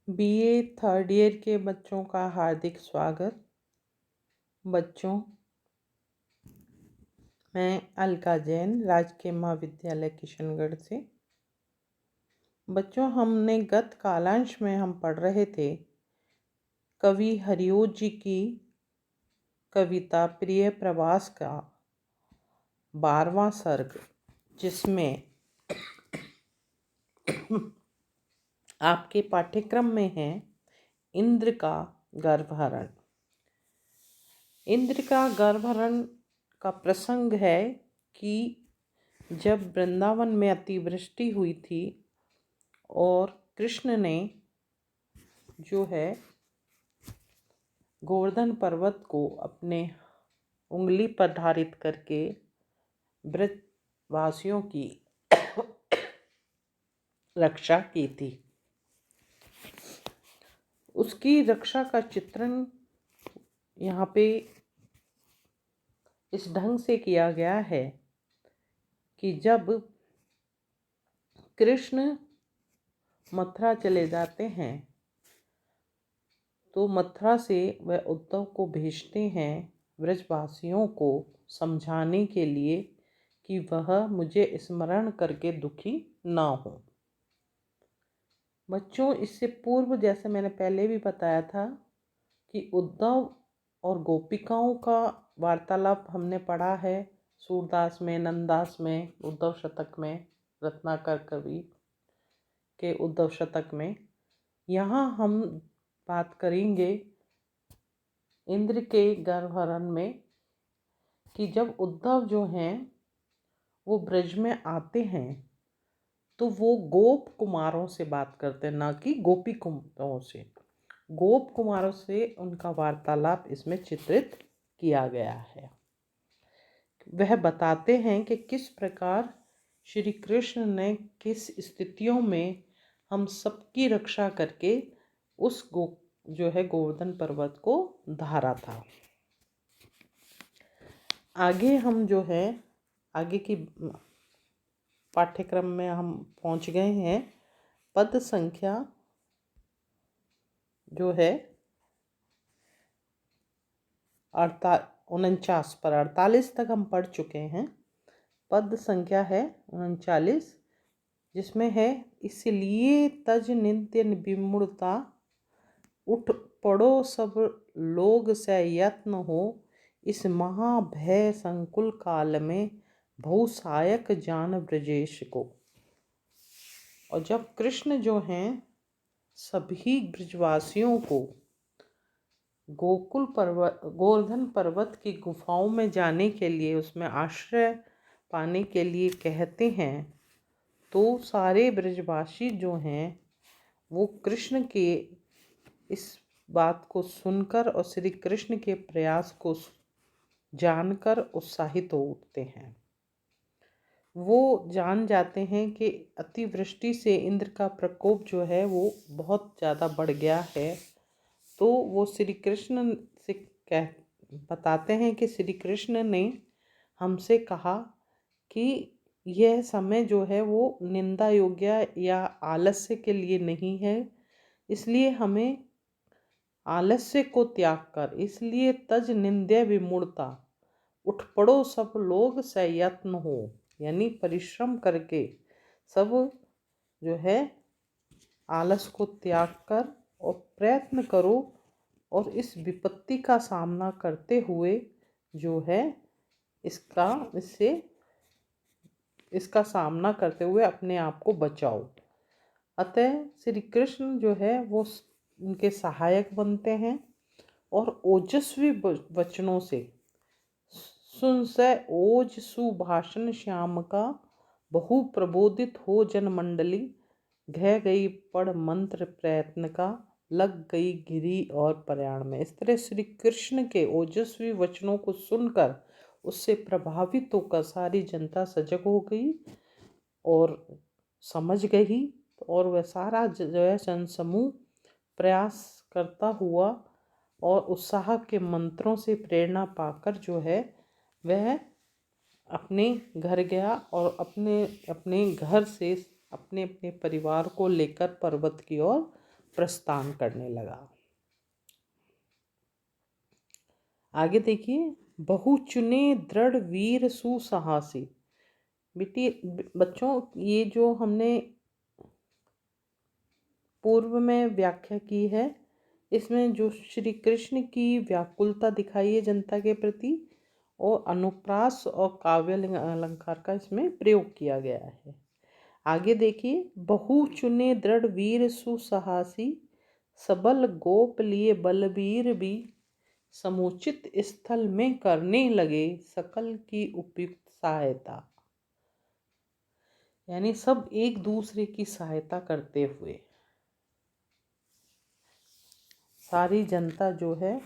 BA third year के बच्चों का हार्दिक स्वागत। बच्चों, मैं अलका जैन, राजकीय महाविद्यालय किशनगढ़ से। बच्चों, हमने गत कालांश में हम पढ़ रहे थे कवि हरिओ जी की कविता प्रिय प्रवास का 12वां सर्ग, जिसमें आपके पाठ्यक्रम में है इंद्र का गर्भहरण। इंद्र का गर्भहरण का प्रसंग है कि जब वृंदावन में अतिवृष्टि हुई थी और कृष्ण ने जो है गोवर्धन पर्वत को अपने उंगली पर धारित करके ब्रजवासियों की रक्षा की थी। उसकी रक्षा का चित्रण यहाँ पे इस ढंग से किया गया है कि जब कृष्ण मथुरा चले जाते हैं तो मथुरा से वह उद्धव को भेजते हैं ब्रजवासियों को समझाने के लिए कि वह मुझे स्मरण करके दुखी ना हो। बच्चों, इससे पूर्व जैसे मैंने पहले भी बताया था कि उद्धव और गोपिकाओं का वार्तालाप हमने पढ़ा है सूरदास में, नंददास में, उद्धव शतक में, रत्नाकर कवि के उद्धव शतक में। यहाँ हम बात करेंगे इंद्र के गर्भहरण में कि जब उद्धव जो हैं वो ब्रज में आते हैं तो वो गोप कुमारों से बात करते हैं, ना कि गोपी कुमारों से। गोप कुमारों से उनका वार्तालाप इसमें चित्रित किया गया है। वह बताते हैं कि किस प्रकार श्री कृष्ण ने किस स्थितियों में हम सबकी रक्षा करके उस गोवर्धन पर्वत को धारा था। आगे हम जो है आगे की पाठ्यक्रम में हम पहुंच गए हैं। पद संख्या जो है 49 पर 48 तक हम पढ़ चुके हैं। पद संख्या है 39, जिसमें है इसलिए तज नित्य विमूढ़ता, उठ पड़ो सब लोग से यत्न हो, इस महाभय संकुल काल में बहुसायक जान ब्रजेश को। और जब कृष्ण जो हैं सभी ब्रजवासियों को गोवर्धन पर्वत की गुफाओं में जाने के लिए, उसमें आश्रय पाने के लिए कहते हैं, तो सारे ब्रजवासी जो हैं वो कृष्ण के इस बात को सुनकर और श्री कृष्ण के प्रयास को जानकर उत्साहित हो उठते हैं। वो जान जाते हैं कि अतिवृष्टि से इंद्र का प्रकोप जो है वो बहुत ज़्यादा बढ़ गया है। तो वो श्री कृष्ण से बताते हैं कि श्री कृष्ण ने हमसे कहा कि यह समय जो है वो निंदा योग्य या आलस्य के लिए नहीं है, इसलिए हमें आलस्य को त्याग कर, इसलिए तज निंद्य विमूढ़ता, उठ पड़ो सब लोग संयत्न हो, यानी परिश्रम करके सब जो है आलस को त्याग कर और प्रयत्न करो और इस विपत्ति का सामना करते हुए जो है इसका सामना करते हुए अपने आप को बचाओ। अतः श्री कृष्ण जो है वो उनके सहायक बनते हैं और ओजस्वी वचनों से सुन से ओज सुभाषण श्याम का, बहु प्रबोधित हो जन मंडली, घह गई पढ़ मंत्र प्रयत्न का, लग गई गिरी और प्रयाण में। इस तरह श्री कृष्ण के ओजस्वी वचनों को सुनकर उससे प्रभावित होकर सारी जनता सजग हो गई और समझ गई, और वह सारा जो है जनसमूह प्रयास करता हुआ और उत्साह के मंत्रों से प्रेरणा पाकर जो है वह अपने घर गया और अपने अपने घर से अपने अपने परिवार को लेकर पर्वत की ओर प्रस्थान करने लगा। आगे देखिए, बहु चुने दृढ़ वीर सुसाहसी। बच्चों, ये जो हमने पूर्व में व्याख्या की है, इसमें जो श्री कृष्ण की व्याकुलता दिखाई है जनता के प्रति, और अनुप्रास और काव्य अलंकार का इसमें प्रयोग किया गया है। आगे देखिए, बहु चुने दृढ़ वीर सुसाहसी, सबल गोप लिए बलबीर भी, समुचित स्थल में करने लगे सकल की उपयुक्त सहायता। यानी सब एक दूसरे की सहायता करते हुए सारी जनता जो है,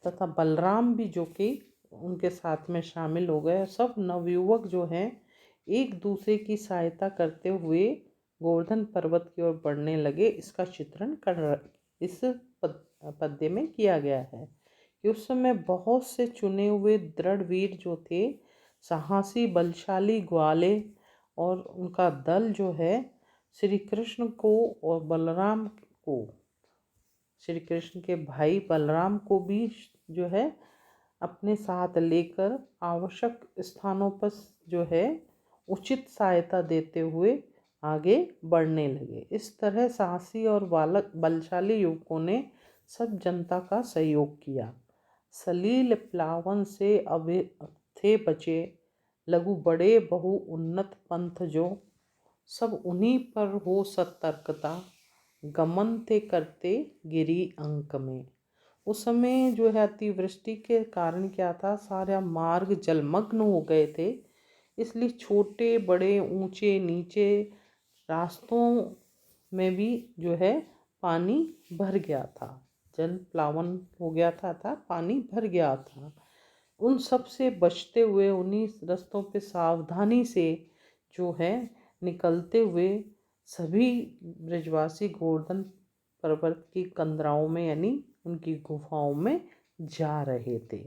तथा बलराम भी जो कि उनके साथ में शामिल हो गए, सब नवयुवक जो हैं एक दूसरे की सहायता करते हुए गोवर्धन पर्वत की ओर बढ़ने लगे। इसका चित्रण इस पद्य में किया गया है कि उस समय बहुत से चुने हुए दृढ़ वीर जो थे, साहसी बलशाली ग्वाले, और उनका दल जो है श्री कृष्ण को और बलराम को, श्री कृष्ण के भाई बलराम को भी जो है अपने साथ लेकर आवश्यक स्थानों पर जो है उचित सहायता देते हुए आगे बढ़ने लगे। इस तरह साहसी और बलशाली युवकों ने सब जनता का सहयोग किया। सलील प्लावन से अभी थे बचे, लघु बड़े बहु उन्नत पंथ जो, सब उन्हीं पर हो सतर्कता, गमन थे करते गिरी अंक में। उस समय जो है अतिवृष्टि के कारण क्या था, सारा मार्ग जलमग्न हो गए थे, इसलिए छोटे बड़े ऊंचे नीचे रास्तों में भी जो है पानी भर गया था, जल प्लावन हो गया था, पानी भर गया था। उन सब से बचते हुए उन्हीं रास्तों पे सावधानी से जो है निकलते हुए सभी ब्रजवासी गोवर्धन पर्वत की कंदराओं में, यानी उनकी गुफाओं में जा रहे थे।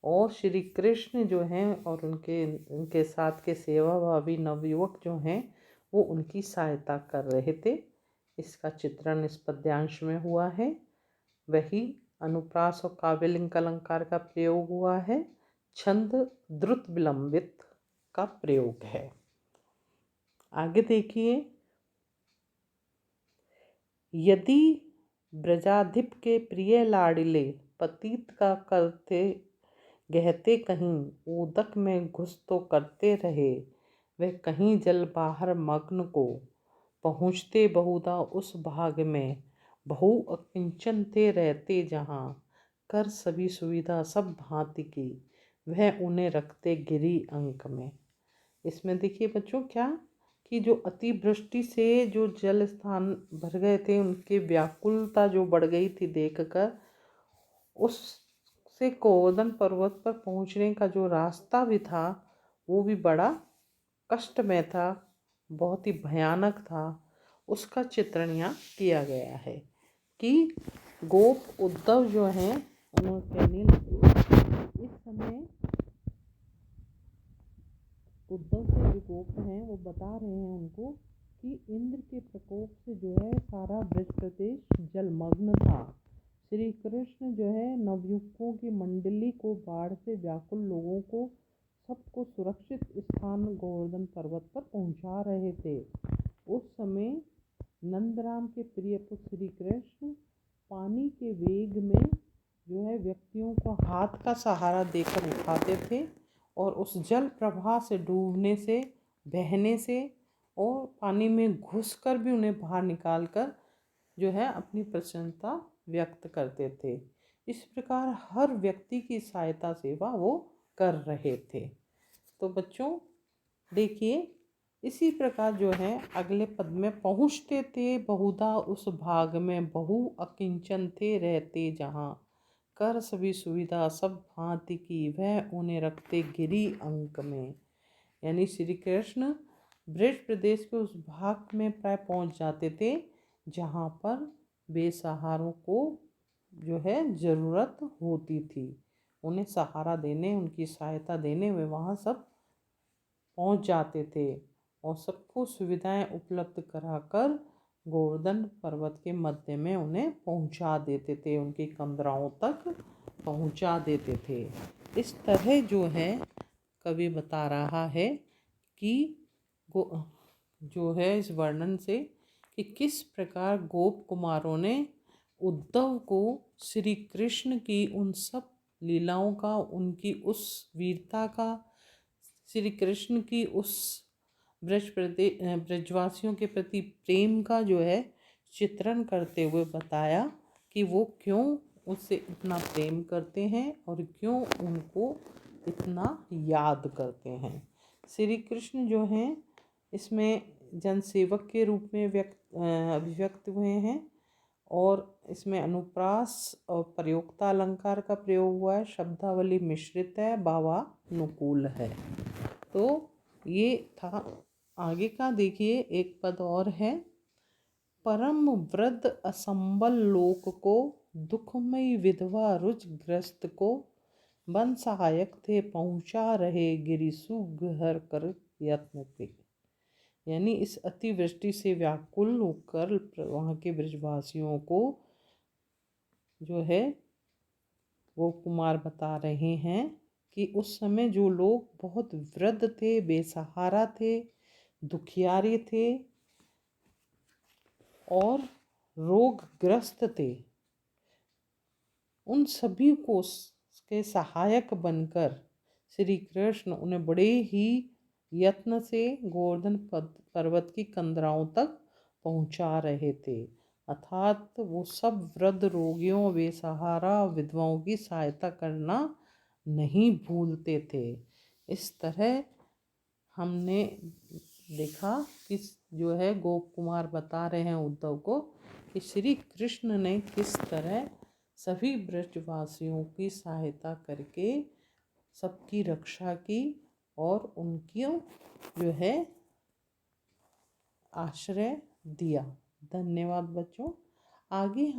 और श्री कृष्ण जो हैं और उनके साथ के सेवाभावी नवयुवक जो हैं, वो उनकी सहायता कर रहे थे। इसका चित्रण इस पद्यांश में हुआ है। वही अनुप्रास और काव्यलिंग अलंकार का प्रयोग हुआ है। छंद द्रुत विलंबित का प्रयोग है। आगे देखिए, यदि ब्रजाधिप के प्रिय लाडिले, पतित का करते गहते कहीं, उदक में घुस तो करते रहे, वह कहीं जल बाहर मग्न को, पहुँचते बहुधा उस भाग में, बहु अकिंचन थे रहते जहाँ, कर सभी सुविधा सब भांति की, वह उन्हें रखते गिरी अंक में। इसमें देखिए बच्चों क्या, कि जो अतिवृष्टि से जो जल स्थान भर गए थे, उनकी व्याकुलता जो बढ़ गई थी देखकर, उससे गोवर्धन पर्वत पर पहुंचने का जो रास्ता भी था वो भी बड़ा कष्टमय था, बहुत ही भयानक था। उसका चित्रण यहाँ किया गया है कि गोप उद्धव जो हैं उन्होंने कहने लगे, इस समय उद्धव से जो गोप हैं वो बता रहे हैं उनको कि इंद्र के प्रकोप से जो है सारा ब्रज प्रदेश जलमग्न था। श्री कृष्ण जो है नवयुवकों की मंडली को, बाढ़ से व्याकुल लोगों को सबको सुरक्षित स्थान गोवर्धन पर्वत पर पहुंचा रहे थे। उस समय नंदराम के प्रिय पुत्र श्री कृष्ण पानी के वेग में जो है व्यक्तियों को हाथ का सहारा देकर उठाते थे, और उस जल प्रवाह से डूबने से, बहने से और पानी में घुसकर भी उन्हें बाहर निकालकर जो है अपनी प्रसन्नता व्यक्त करते थे। इस प्रकार हर व्यक्ति की सहायता सेवा वो कर रहे थे। तो बच्चों देखिए, इसी प्रकार जो है अगले पद में, पहुँचते थे बहुधा उस भाग में, बहु अकिंचन थे रहते जहाँ, कर सभी सुविधा सब भांति की, वह उन्हें रखते गिरी अंक में। यानी श्री कृष्ण ब्रज प्रदेश के उस भाग में प्राय पहुंच जाते थे जहाँ पर बेसहारों को जो है ज़रूरत होती थी, उन्हें सहारा देने, उनकी सहायता देने वे वहाँ सब पहुँच जाते थे और सबको सुविधाएं उपलब्ध कराकर गोवर्धन पर्वत के मध्य में उन्हें पहुंचा देते थे, उनकी कंदराओं तक पहुंचा देते थे। इस तरह जो है कवि बता रहा है कि जो है इस वर्णन से कि किस प्रकार गोप कुमारों ने उद्धव को श्री कृष्ण की उन सब लीलाओं का, उनकी उस वीरता का, श्री कृष्ण की उस ब्रजवासियों के प्रति प्रेम का जो है चित्रण करते हुए बताया कि वो क्यों उससे इतना प्रेम करते हैं और क्यों उनको इतना याद करते हैं। श्री कृष्ण जो हैं इसमें जनसेवक के रूप में अभिव्यक्त हुए हैं और इसमें अनुप्रास और प्रयोक्ता अलंकार का प्रयोग हुआ है, शब्दावली मिश्रित है, भावानुकूल है। तो ये था। आगे का देखिए, एक पद और है। परम वृद्ध असंबल लोक को, दुखमयी विधवा रुच ग्रस्त को, वन सहायक थे पहुँचा रहे गिरिसु घर कर यत्न थे। यानी इस अतिवृष्टि से व्याकुल होकर वहाँ के ब्रजवासियों को जो है वो कुमार बता रहे हैं कि उस समय जो लोग बहुत वृद्ध थे, बेसहारा थे, दुखियारे थे और रोगग्रस्त थे, उन सभी को के सहायक बनकर श्री कृष्ण उन्हें बड़े ही यत्न से गोवर्धन पर्वत की कंदराओं तक पहुंचा रहे थे। अर्थात वो सब वृद्ध रोगियों, बेसहारा विधवाओं की सहायता करना नहीं भूलते थे। इस तरह हमने देखा कि जो है गोप कुमार बता रहे हैं उद्धव को कि श्री कृष्ण ने किस तरह सभी ब्रजवासियों की सहायता करके सबकी रक्षा की और उनकी जो है आश्रय दिया। धन्यवाद बच्चों। आगे